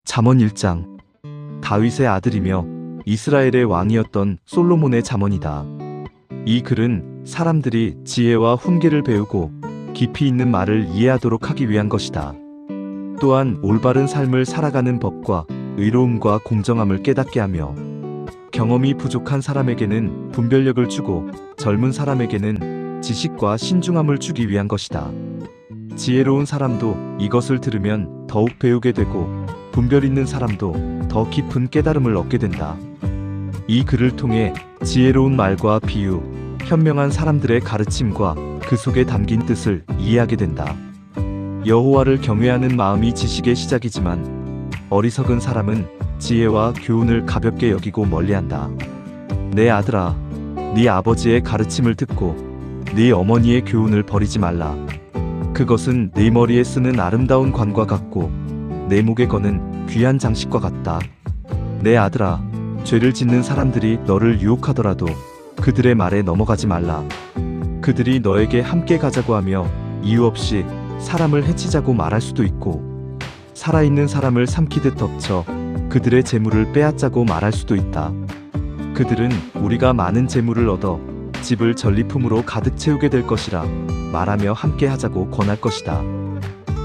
잠언 1장. 다윗의 아들이며 이스라엘의 왕이었던 솔로몬의 잠언이다. 이 글은 사람들이 지혜와 훈계를 배우고 깊이 있는 말을 이해하도록 하기 위한 것이다. 또한 올바른 삶을 살아가는 법과 의로움과 공정함을 깨닫게 하며 경험이 부족한 사람에게는 분별력을 주고 젊은 사람에게는 지식과 신중함을 주기 위한 것이다. 지혜로운 사람도 이것을 들으면 더욱 배우게 되고 분별 있는 사람도 더 깊은 깨달음을 얻게 된다. 이 글을 통해 지혜로운 말과 비유, 현명한 사람들의 가르침과 그 속에 담긴 뜻을 이해하게 된다. 여호와를 경외하는 마음이 지식의 시작이지만 어리석은 사람은 지혜와 교훈을 가볍게 여기고 멀리한다. 내 아들아, 네 아버지의 가르침을 듣고 네 어머니의 교훈을 버리지 말라. 그것은 네 머리에 쓰는 아름다운 관과 같고 내 목에 거는 귀한 장식과 같다. 내 아들아, 죄를 짓는 사람들이 너를 유혹하더라도 그들의 말에 넘어가지 말라. 그들이 너에게 함께 가자고 하며 이유 없이 사람을 해치자고 말할 수도 있고 살아있는 사람을 삼키듯 덮쳐 그들의 재물을 빼앗자고 말할 수도 있다. 그들은 우리가 많은 재물을 얻어 집을 전리품으로 가득 채우게 될 것이라 말하며 함께 하자고 권할 것이다.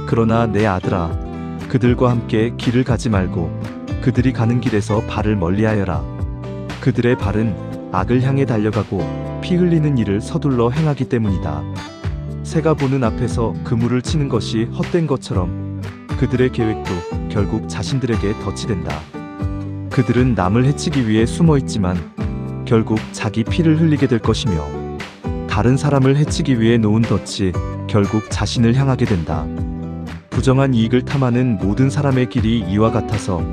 그러나 내 아들아, 그들과 함께 길을 가지 말고 그들이 가는 길에서 발을 멀리하여라. 그들의 발은 악을 향해 달려가고 피 흘리는 일을 서둘러 행하기 때문이다. 새가 보는 앞에서 그물을 치는 것이 헛된 것처럼 그들의 계획도 결국 자신들에게 덫이 된다. 그들은 남을 해치기 위해 숨어 있지만 결국 자기 피를 흘리게 될 것이며 다른 사람을 해치기 위해 놓은 덫이 결국 자신을 향하게 된다. 부정한 이익을 탐하는 모든 사람의 길이 이와 같아서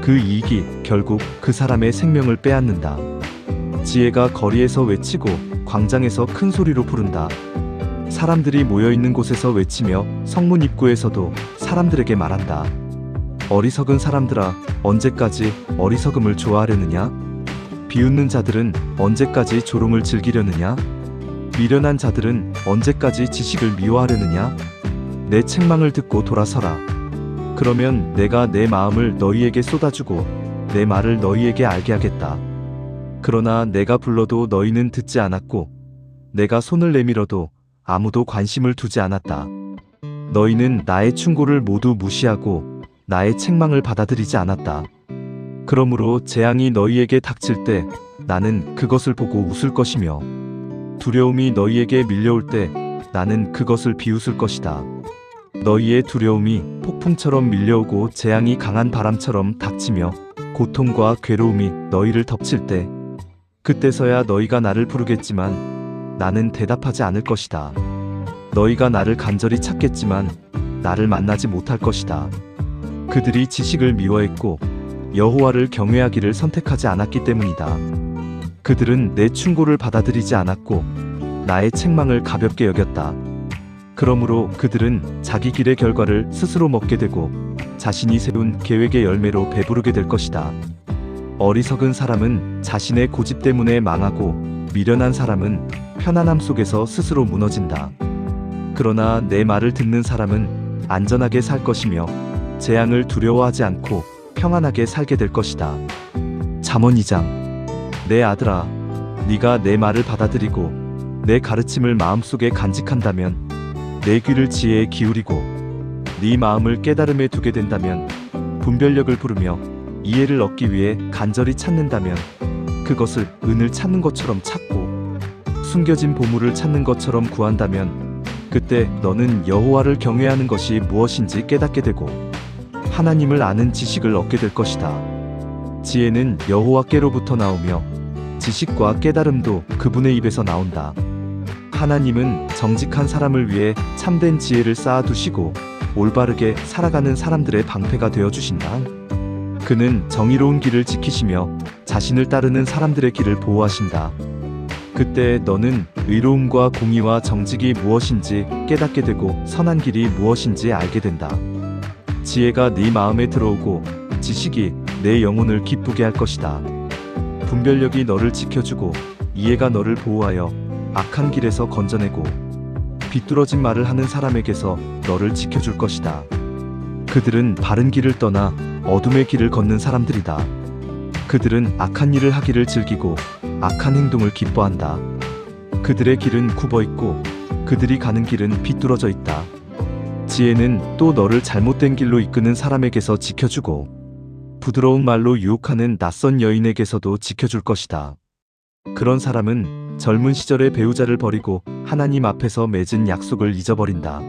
그 이익이 결국 그 사람의 생명을 빼앗는다. 지혜가 거리에서 외치고 광장에서 큰 소리로 부른다. 사람들이 모여있는 곳에서 외치며 성문 입구에서도 사람들에게 말한다. 어리석은 사람들아, 언제까지 어리석음을 좋아하려느냐? 비웃는 자들은 언제까지 조롱을 즐기려느냐? 미련한 자들은 언제까지 지식을 미워하려느냐? 내 책망을 듣고 돌아서라. 그러면 내가 내 마음을 너희에게 쏟아주고 내 말을 너희에게 알게 하겠다. 그러나 내가 불러도 너희는 듣지 않았고 내가 손을 내밀어도 아무도 관심을 두지 않았다. 너희는 나의 충고를 모두 무시하고 나의 책망을 받아들이지 않았다. 그러므로 재앙이 너희에게 닥칠 때 나는 그것을 보고 웃을 것이며 두려움이 너희에게 밀려올 때 나는 그것을 비웃을 것이다. 너희의 두려움이 폭풍처럼 밀려오고 재앙이 강한 바람처럼 닥치며 고통과 괴로움이 너희를 덮칠 때 그때서야 너희가 나를 부르겠지만 나는 대답하지 않을 것이다. 너희가 나를 간절히 찾겠지만 나를 만나지 못할 것이다. 그들이 지식을 미워했고 여호와를 경외하기를 선택하지 않았기 때문이다. 그들은 내 충고를 받아들이지 않았고 나의 책망을 가볍게 여겼다. 그러므로 그들은 자기 길의 결과를 스스로 먹게 되고 자신이 세운 계획의 열매로 배부르게 될 것이다. 어리석은 사람은 자신의 고집 때문에 망하고 미련한 사람은 편안함 속에서 스스로 무너진다. 그러나 내 말을 듣는 사람은 안전하게 살 것이며 재앙을 두려워하지 않고 평안하게 살게 될 것이다. 잠언 2장. 내 아들아, 네가 내 말을 받아들이고 내 가르침을 마음속에 간직한다면 내 귀를 지혜에 기울이고 네 마음을 깨달음에 두게 된다면 분별력을 부르며 이해를 얻기 위해 간절히 찾는다면 그것을 은을 찾는 것처럼 찾고 숨겨진 보물을 찾는 것처럼 구한다면 그때 너는 여호와를 경외하는 것이 무엇인지 깨닫게 되고 하나님을 아는 지식을 얻게 될 것이다. 지혜는 여호와께로부터 나오며 지식과 깨달음도 그분의 입에서 나온다. 하나님은 정직한 사람을 위해 참된 지혜를 쌓아두시고 올바르게 살아가는 사람들의 방패가 되어주신다. 그는 정의로운 길을 지키시며 자신을 따르는 사람들의 길을 보호하신다. 그때 너는 의로움과 공의와 정직이 무엇인지 깨닫게 되고 선한 길이 무엇인지 알게 된다. 지혜가 네 마음에 들어오고 지식이 내 영혼을 기쁘게 할 것이다. 분별력이 너를 지켜주고 이해가 너를 보호하여 악한 길에서 건져내고 비뚤어진 말을 하는 사람에게서 너를 지켜줄 것이다. 그들은 바른 길을 떠나 어둠의 길을 걷는 사람들이다. 그들은 악한 일을 하기를 즐기고 악한 행동을 기뻐한다. 그들의 길은 굽어 있고 그들이 가는 길은 비뚤어져 있다. 지혜는 또 너를 잘못된 길로 이끄는 사람에게서 지켜주고 부드러운 말로 유혹하는 낯선 여인에게서도 지켜줄 것이다. 그런 사람은 젊은 시절의 배우자를 버리고 하나님 앞에서 맺은 약속을 잊어버린다.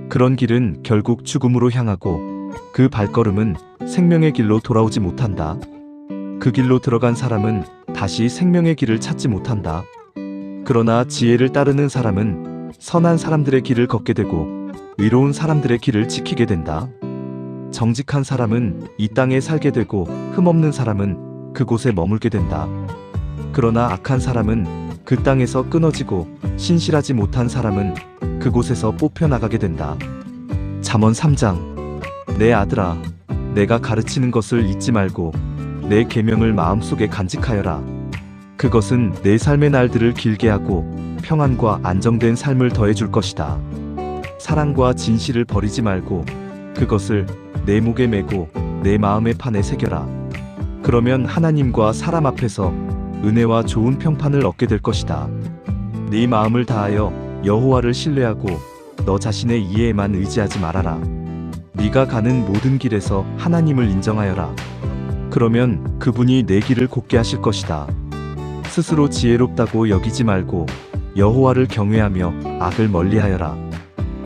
그런 길은 결국 죽음으로 향하고 그 발걸음은 생명의 길로 돌아오지 못한다. 그 길로 들어간 사람은 다시 생명의 길을 찾지 못한다. 그러나 지혜를 따르는 사람은 선한 사람들의 길을 걷게 되고 의로운 사람들의 길을 지키게 된다. 정직한 사람은 이 땅에 살게 되고 흠없는 사람은 그곳에 머물게 된다. 그러나 악한 사람은 그 땅에서 끊어지고 신실하지 못한 사람은 그곳에서 뽑혀나가게 된다. 잠언 3장. 내 아들아, 내가 가르치는 것을 잊지 말고 내 계명을 마음속에 간직하여라. 그것은 내 삶의 날들을 길게 하고 평안과 안정된 삶을 더해줄 것이다. 사랑과 진실을 버리지 말고 그것을 내 목에 메고 내 마음의 판에 새겨라. 그러면 하나님과 사람 앞에서 은혜와 좋은 평판을 얻게 될 것이다. 네 마음을 다하여 여호와를 신뢰하고 너 자신의 이해에만 의지하지 말아라. 네가 가는 모든 길에서 하나님을 인정하여라. 그러면 그분이 내 길을 곱게 하실 것이다. 스스로 지혜롭다고 여기지 말고 여호와를 경외하며 악을 멀리하여라.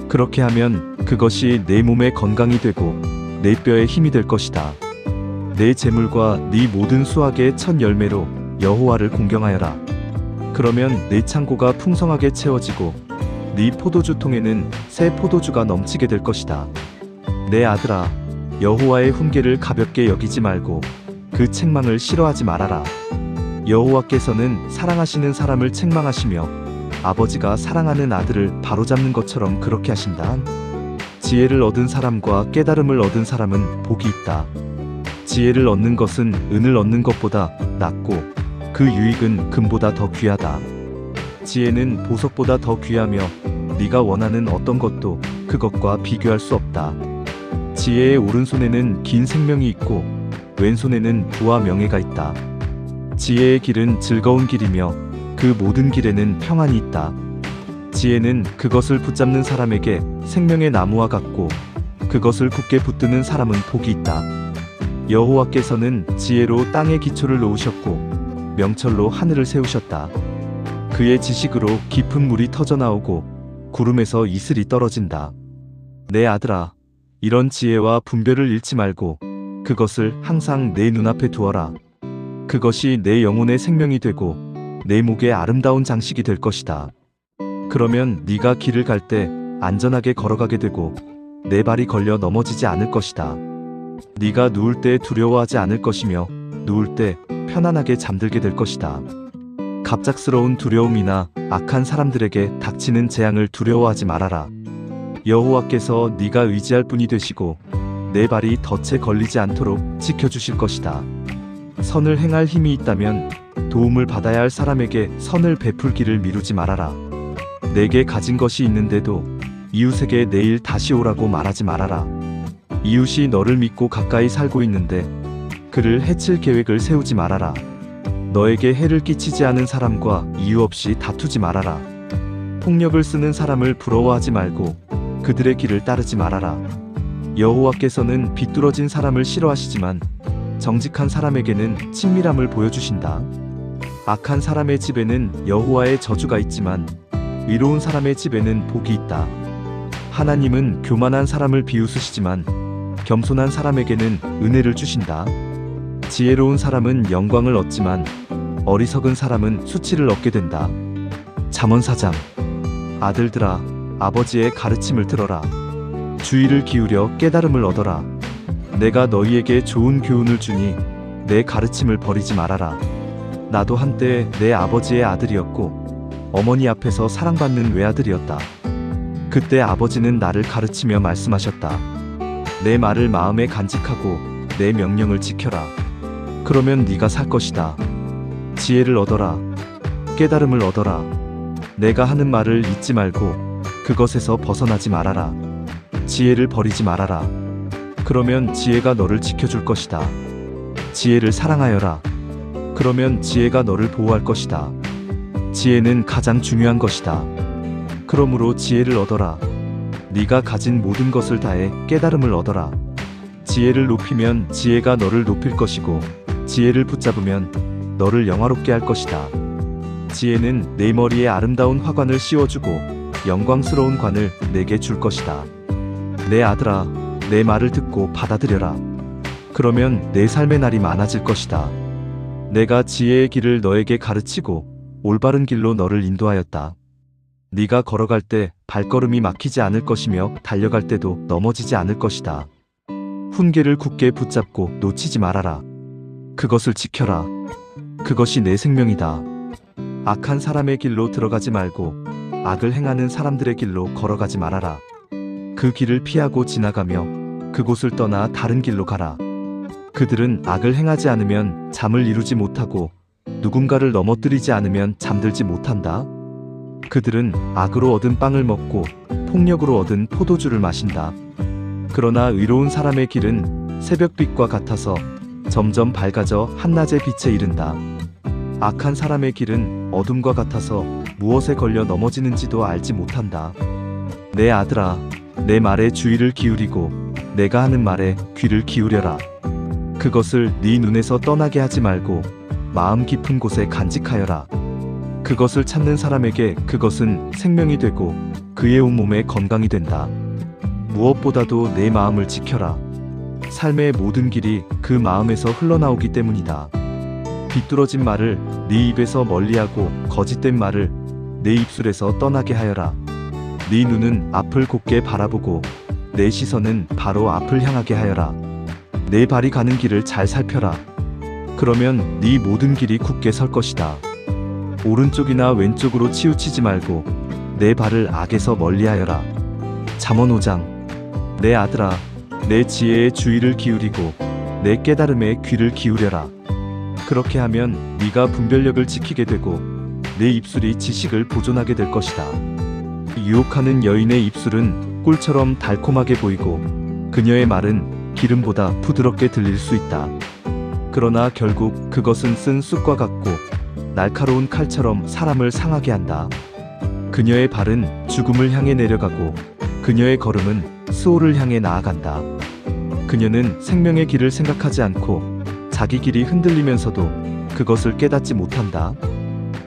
그렇게 하면 그것이 내 몸의 건강이 되고 내 뼈에 힘이 될 것이다. 내 재물과 네 모든 수확의 첫 열매로 여호와를 공경하여라. 그러면 내 창고가 풍성하게 채워지고 네 포도주 통에는 새 포도주가 넘치게 될 것이다. 내 아들아, 여호와의 훈계를 가볍게 여기지 말고 그 책망을 싫어하지 말아라. 여호와께서는 사랑하시는 사람을 책망하시며 아버지가 사랑하는 아들을 바로잡는 것처럼 그렇게 하신다. 지혜를 얻은 사람과 깨달음을 얻은 사람은 복이 있다. 지혜를 얻는 것은 은을 얻는 것보다 낫고 그 유익은 금보다 더 귀하다. 지혜는 보석보다 더 귀하며 네가 원하는 어떤 것도 그것과 비교할 수 없다. 지혜의 오른손에는 긴 생명이 있고 왼손에는 부와 명예가 있다. 지혜의 길은 즐거운 길이며 그 모든 길에는 평안이 있다. 지혜는 그것을 붙잡는 사람에게 생명의 나무와 같고 그것을 굳게 붙드는 사람은 복이 있다. 여호와께서는 지혜로 땅의 기초를 놓으셨고 명철로 하늘을 세우셨다. 그의 지식으로 깊은 물이 터져나오고 구름에서 이슬이 떨어진다. 내 아들아, 이런 지혜와 분별을 잃지 말고 그것을 항상 내 눈앞에 두어라. 그것이 내 영혼의 생명이 되고 내 목의 아름다운 장식이 될 것이다. 그러면 네가 길을 갈 때 안전하게 걸어가게 되고 내 발이 걸려 넘어지지 않을 것이다. 네가 누울 때 두려워하지 않을 것이며 누울 때 편안하게 잠들게 될 것이다. 갑작스러운 두려움이나 악한 사람들에게 닥치는 재앙을 두려워하지 말아라. 여호와께서 네가 의지할 분이 되시고 내 발이 덫에 걸리지 않도록 지켜주실 것이다. 선을 행할 힘이 있다면 도움을 받아야 할 사람에게 선을 베풀기를 미루지 말아라. 내게 가진 것이 있는데도 이웃에게 내일 다시 오라고 말하지 말아라. 이웃이 너를 믿고 가까이 살고 있는데 그를 해칠 계획을 세우지 말아라. 너에게 해를 끼치지 않은 사람과 이유 없이 다투지 말아라. 폭력을 쓰는 사람을 부러워하지 말고 그들의 길을 따르지 말아라. 여호와께서는 비뚤어진 사람을 싫어하시지만 정직한 사람에게는 친밀함을 보여주신다. 악한 사람의 집에는 여호와의 저주가 있지만 의로운 사람의 집에는 복이 있다. 하나님은 교만한 사람을 비웃으시지만 겸손한 사람에게는 은혜를 주신다. 지혜로운 사람은 영광을 얻지만 어리석은 사람은 수치를 얻게 된다. 잠언 4장. 아들들아, 아버지의 가르침을 들어라. 주의를 기울여 깨달음을 얻어라. 내가 너희에게 좋은 교훈을 주니 내 가르침을 버리지 말아라. 나도 한때 내 아버지의 아들이었고 어머니 앞에서 사랑받는 외아들이었다. 그때 아버지는 나를 가르치며 말씀하셨다. 내 말을 마음에 간직하고 내 명령을 지켜라. 그러면 네가 살 것이다. 지혜를 얻어라. 깨달음을 얻어라. 내가 하는 말을 잊지 말고 그것에서 벗어나지 말아라. 지혜를 버리지 말아라. 그러면 지혜가 너를 지켜줄 것이다. 지혜를 사랑하여라. 그러면 지혜가 너를 보호할 것이다. 지혜는 가장 중요한 것이다. 그러므로 지혜를 얻어라. 네가 가진 모든 것을 다해 깨달음을 얻어라. 지혜를 높이면 지혜가 너를 높일 것이고 지혜를 붙잡으면 너를 영화롭게 할 것이다. 지혜는 내 머리에 아름다운 화관을 씌워주고 영광스러운 관을 내게 줄 것이다. 내 아들아, 내 말을 듣고 받아들여라. 그러면 내 삶의 날이 많아질 것이다. 내가 지혜의 길을 너에게 가르치고 올바른 길로 너를 인도하였다. 네가 걸어갈 때 발걸음이 막히지 않을 것이며 달려갈 때도 넘어지지 않을 것이다. 훈계를 굳게 붙잡고 놓치지 말아라. 그것을 지켜라. 그것이 내 생명이다. 악한 사람의 길로 들어가지 말고 악을 행하는 사람들의 길로 걸어가지 말아라. 그 길을 피하고 지나가며 그곳을 떠나 다른 길로 가라. 그들은 악을 행하지 않으면 잠을 이루지 못하고 누군가를 넘어뜨리지 않으면 잠들지 못한다. 그들은 악으로 얻은 빵을 먹고 폭력으로 얻은 포도주를 마신다. 그러나 의로운 사람의 길은 새벽빛과 같아서 점점 밝아져 한낮의 빛에 이른다. 악한 사람의 길은 어둠과 같아서 무엇에 걸려 넘어지는지도 알지 못한다. 내 아들아, 내 말에 주의를 기울이고 내가 하는 말에 귀를 기울여라. 그것을 네 눈에서 떠나게 하지 말고 마음 깊은 곳에 간직하여라. 그것을 찾는 사람에게 그것은 생명이 되고 그의 온몸에 건강이 된다. 무엇보다도 내 마음을 지켜라. 삶의 모든 길이 그 마음에서 흘러나오기 때문이다. 비뚤어진 말을 네 입에서 멀리하고 거짓된 말을 내 입술에서 떠나게 하여라. 네 눈은 앞을 곧게 바라보고 내 시선은 바로 앞을 향하게 하여라. 내 발이 가는 길을 잘 살펴라. 그러면 네 모든 길이 굳게 설 것이다. 오른쪽이나 왼쪽으로 치우치지 말고 내 발을 악에서 멀리하여라. 잠언 5장. 내 아들아, 내 지혜에 주의를 기울이고 내 깨달음에 귀를 기울여라. 그렇게 하면 네가 분별력을 지키게 되고 내 입술이 지식을 보존하게 될 것이다. 유혹하는 여인의 입술은 꿀처럼 달콤하게 보이고 그녀의 말은 기름보다 부드럽게 들릴 수 있다. 그러나 결국 그것은 쓴 쑥과 같고 날카로운 칼처럼 사람을 상하게 한다. 그녀의 발은 죽음을 향해 내려가고 그녀의 걸음은 수호를 향해 나아간다. 그녀는 생명의 길을 생각하지 않고 자기 길이 흔들리면서도 그것을 깨닫지 못한다.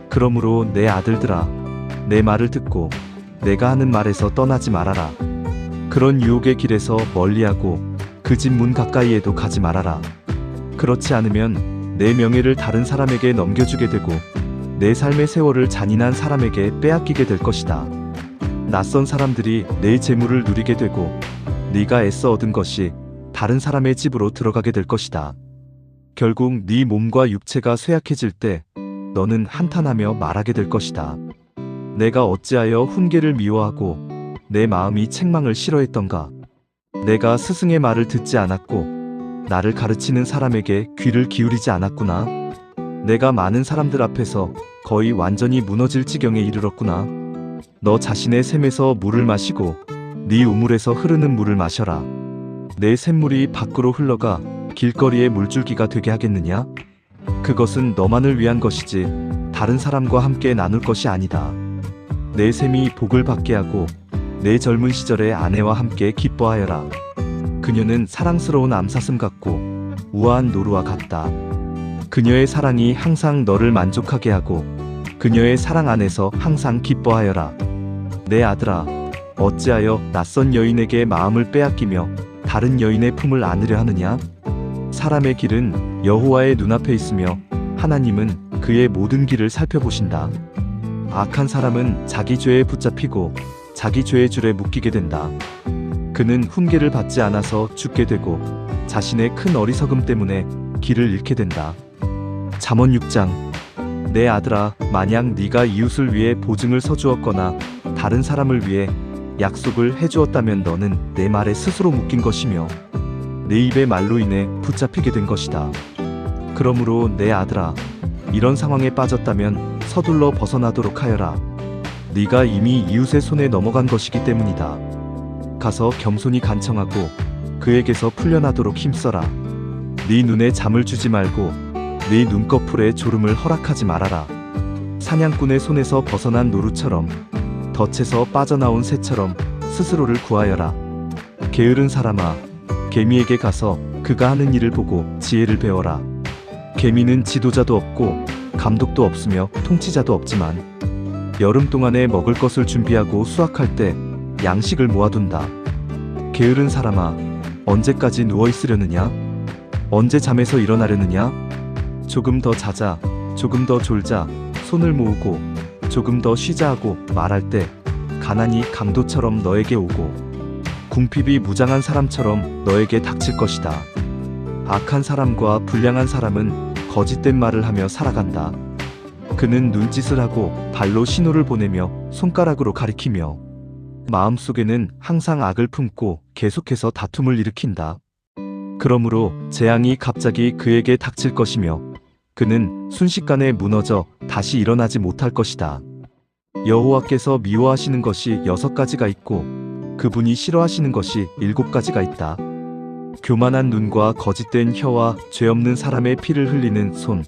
그러므로 내 아들들아, 내 말을 듣고 내가 하는 말에서 떠나지 말아라. 그런 유혹의 길에서 멀리하고 그 집 문 가까이에도 가지 말아라. 그렇지 않으면 내 명예를 다른 사람에게 넘겨주게 되고 내 삶의 세월을 잔인한 사람에게 빼앗기게 될 것이다. 낯선 사람들이 내 재물을 누리게 되고 네가 애써 얻은 것이 다른 사람의 집으로 들어가게 될 것이다. 결국 네 몸과 육체가 쇠약해질 때 너는 한탄하며 말하게 될 것이다. 내가 어찌하여 훈계를 미워하고 내 마음이 책망을 싫어했던가. 내가 스승의 말을 듣지 않았고 나를 가르치는 사람에게 귀를 기울이지 않았구나. 내가 많은 사람들 앞에서 거의 완전히 무너질 지경에 이르렀구나. 너 자신의 샘에서 물을 마시고 네 우물에서 흐르는 물을 마셔라. 내 샘물이 밖으로 흘러가 길거리의 물줄기가 되게 하겠느냐? 그것은 너만을 위한 것이지 다른 사람과 함께 나눌 것이 아니다. 내 샘이 복을 받게 하고 내 젊은 시절의 아내와 함께 기뻐하여라. 그녀는 사랑스러운 암사슴 같고 우아한 노루와 같다. 그녀의 사랑이 항상 너를 만족하게 하고 그녀의 사랑 안에서 항상 기뻐하여라. 내 아들아, 어찌하여 낯선 여인에게 마음을 빼앗기며 다른 여인의 품을 안으려 하느냐? 사람의 길은 여호와의 눈앞에 있으며 하나님은 그의 모든 길을 살펴보신다. 악한 사람은 자기 죄에 붙잡히고 자기 죄의 줄에 묶이게 된다. 그는 훈계를 받지 않아서 죽게 되고 자신의 큰 어리석음 때문에 길을 잃게 된다. 잠언 6장. 내 아들아, 만약 네가 이웃을 위해 보증을 서주었거나 다른 사람을 위해 약속을 해주었다면 너는 내 말에 스스로 묶인 것이며 내 입의 말로 인해 붙잡히게 된 것이다. 그러므로 내 아들아, 이런 상황에 빠졌다면 서둘러 벗어나도록 하여라. 네가 이미 이웃의 손에 넘어간 것이기 때문이다. 가서 겸손히 간청하고 그에게서 풀려나도록 힘써라. 네 눈에 잠을 주지 말고 네 눈꺼풀에 졸음을 허락하지 말아라. 사냥꾼의 손에서 벗어난 노루처럼 덫에서 빠져나온 새처럼 스스로를 구하여라. 게으른 사람아, 개미에게 가서 그가 하는 일을 보고 지혜를 배워라. 개미는 지도자도 없고 감독도 없으며 통치자도 없지만 여름 동안에 먹을 것을 준비하고 수확할 때 양식을 모아둔다. 게으른 사람아, 언제까지 누워 있으려느냐? 언제 잠에서 일어나려느냐? 조금 더 자자, 조금 더 졸자, 손을 모으고 조금 더 쉬자 하고 말할 때 가난이 강도처럼 너에게 오고 궁핍이 무장한 사람처럼 너에게 닥칠 것이다. 악한 사람과 불량한 사람은 거짓된 말을 하며 살아간다. 그는 눈짓을 하고 발로 신호를 보내며 손가락으로 가리키며 마음속에는 항상 악을 품고 계속해서 다툼을 일으킨다. 그러므로 재앙이 갑자기 그에게 닥칠 것이며 그는 순식간에 무너져 다시 일어나지 못할 것이다. 여호와께서 미워하시는 것이 6가지가 있고 그분이 싫어하시는 것이 7가지가 있다. 교만한 눈과 거짓된 혀와 죄 없는 사람의 피를 흘리는 손,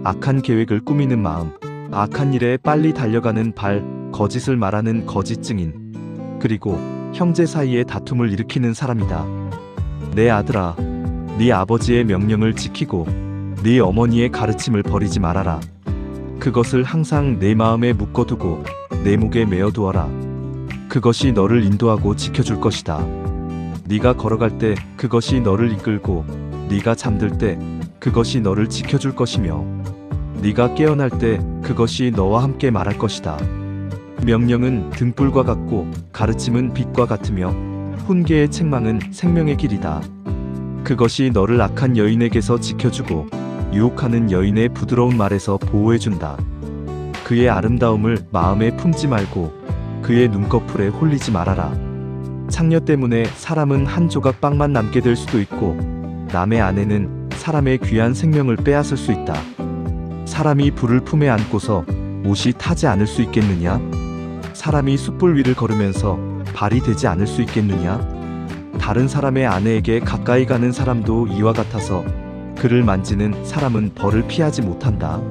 악한 계획을 꾸미는 마음, 악한 일에 빨리 달려가는 발, 거짓을 말하는 거짓 증인, 그리고 형제 사이에 다툼을 일으키는 사람이다. 내 아들아, 네 아버지의 명령을 지키고 네 어머니의 가르침을 버리지 말아라. 그것을 항상 내 마음에 묶어두고 내 목에 메어두어라. 그것이 너를 인도하고 지켜줄 것이다. 네가 걸어갈 때 그것이 너를 이끌고 네가 잠들 때 그것이 너를 지켜줄 것이며 네가 깨어날 때 그것이 너와 함께 말할 것이다. 명령은 등불과 같고 가르침은 빛과 같으며 훈계의 책망은 생명의 길이다. 그것이 너를 악한 여인에게서 지켜주고 유혹하는 여인의 부드러운 말에서 보호해준다. 그의 아름다움을 마음에 품지 말고 그의 눈꺼풀에 홀리지 말아라. 창녀 때문에 사람은 한 조각 빵만 남게 될 수도 있고 남의 아내는 사람의 귀한 생명을 빼앗을 수 있다. 사람이 불을 품에 안고서 옷이 타지 않을 수 있겠느냐? 사람이 숯불 위를 걸으면서 발이 되지 않을 수 있겠느냐? 다른 사람의 아내에게 가까이 가는 사람도 이와 같아서 그를 만지는 사람은 벌을 피하지 못한다.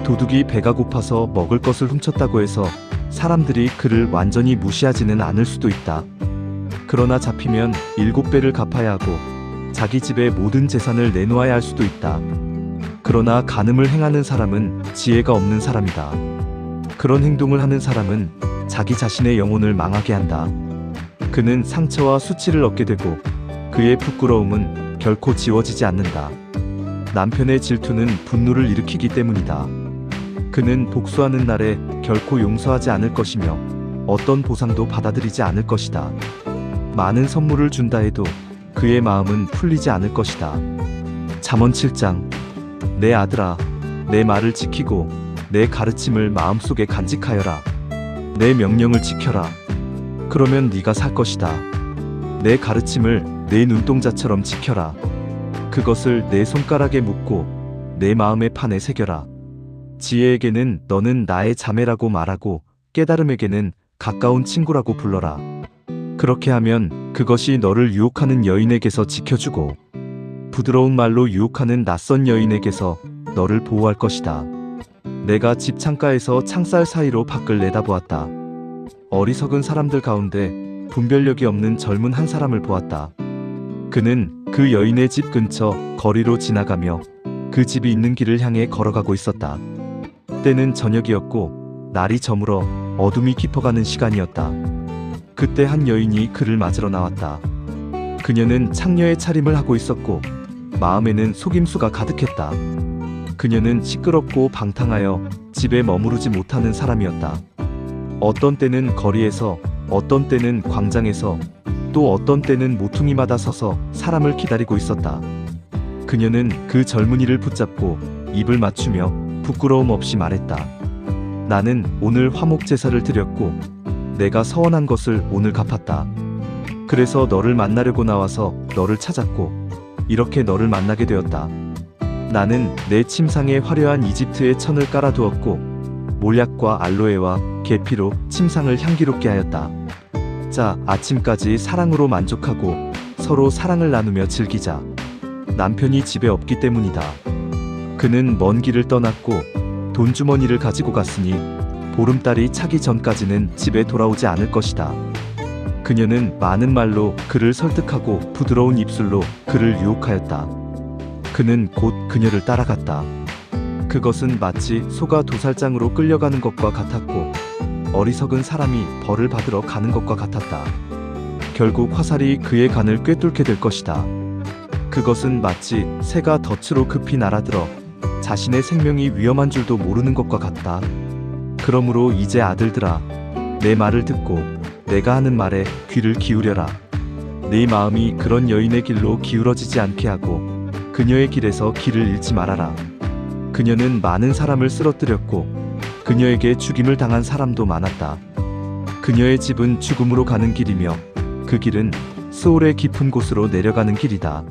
도둑이 배가 고파서 먹을 것을 훔쳤다고 해서 사람들이 그를 완전히 무시하지는 않을 수도 있다. 그러나 잡히면 7배를 갚아야 하고 자기 집의 모든 재산을 내놓아야 할 수도 있다. 그러나 간음을 행하는 사람은 지혜가 없는 사람이다. 그런 행동을 하는 사람은 자기 자신의 영혼을 망하게 한다. 그는 상처와 수치를 얻게 되고 그의 부끄러움은 결코 지워지지 않는다. 남편의 질투는 분노를 일으키기 때문이다. 그는 복수하는 날에 결코 용서하지 않을 것이며 어떤 보상도 받아들이지 않을 것이다. 많은 선물을 준다 해도 그의 마음은 풀리지 않을 것이다. 잠언 7장. 내 아들아, 내 말을 지키고 내 가르침을 마음속에 간직하여라. 내 명령을 지켜라. 그러면 네가 살 것이다. 내 가르침을 내 눈동자처럼 지켜라. 그것을 내 손가락에 묶고 내 마음의 판에 새겨라. 지혜에게는 너는 나의 자매라고 말하고 깨달음에게는 가까운 친구라고 불러라. 그렇게 하면 그것이 너를 유혹하는 여인에게서 지켜주고 부드러운 말로 유혹하는 낯선 여인에게서 너를 보호할 것이다. 내가 집 창가에서 창살 사이로 밖을 내다보았다. 어리석은 사람들 가운데 분별력이 없는 젊은 한 사람을 보았다. 그는 그 여인의 집 근처 거리로 지나가며 그 집이 있는 길을 향해 걸어가고 있었다. 때는 저녁이었고 날이 저물어 어둠이 깊어가는 시간이었다. 그때 한 여인이 그를 맞으러 나왔다. 그녀는 창녀의 차림을 하고 있었고 마음에는 속임수가 가득했다. 그녀는 시끄럽고 방탕하여 집에 머무르지 못하는 사람이었다. 어떤 때는 거리에서, 어떤 때는 광장에서, 또 어떤 때는 모퉁이마다 서서 사람을 기다리고 있었다. 그녀는 그 젊은이를 붙잡고 입을 맞추며 부끄러움 없이 말했다. 나는 오늘 화목 제사를 드렸고 내가 서원한 것을 오늘 갚았다. 그래서 너를 만나려고 나와서 너를 찾았고 이렇게 너를 만나게 되었다. 나는 내 침상에 화려한 이집트의 천을 깔아두었고 몰약과 알로에와 계피로 침상을 향기롭게 하였다. 자, 아침까지 사랑으로 만족하고 서로 사랑을 나누며 즐기자. 남편이 집에 없기 때문이다. 그는 먼 길을 떠났고 돈주머니를 가지고 갔으니 보름달이 차기 전까지는 집에 돌아오지 않을 것이다. 그녀는 많은 말로 그를 설득하고 부드러운 입술로 그를 유혹하였다. 그는 곧 그녀를 따라갔다. 그것은 마치 소가 도살장으로 끌려가는 것과 같았고 어리석은 사람이 벌을 받으러 가는 것과 같았다. 결국 화살이 그의 간을 꿰뚫게 될 것이다. 그것은 마치 새가 덫으로 급히 날아들어 자신의 생명이 위험한 줄도 모르는 것과 같다. 그러므로 이제 아들들아, 내 말을 듣고 내가 하는 말에 귀를 기울여라. 네 마음이 그런 여인의 길로 기울어지지 않게 하고 그녀의 길에서 길을 잃지 말아라. 그녀는 많은 사람을 쓰러뜨렸고 그녀에게 죽임을 당한 사람도 많았다. 그녀의 집은 죽음으로 가는 길이며 그 길은 스올의 깊은 곳으로 내려가는 길이다.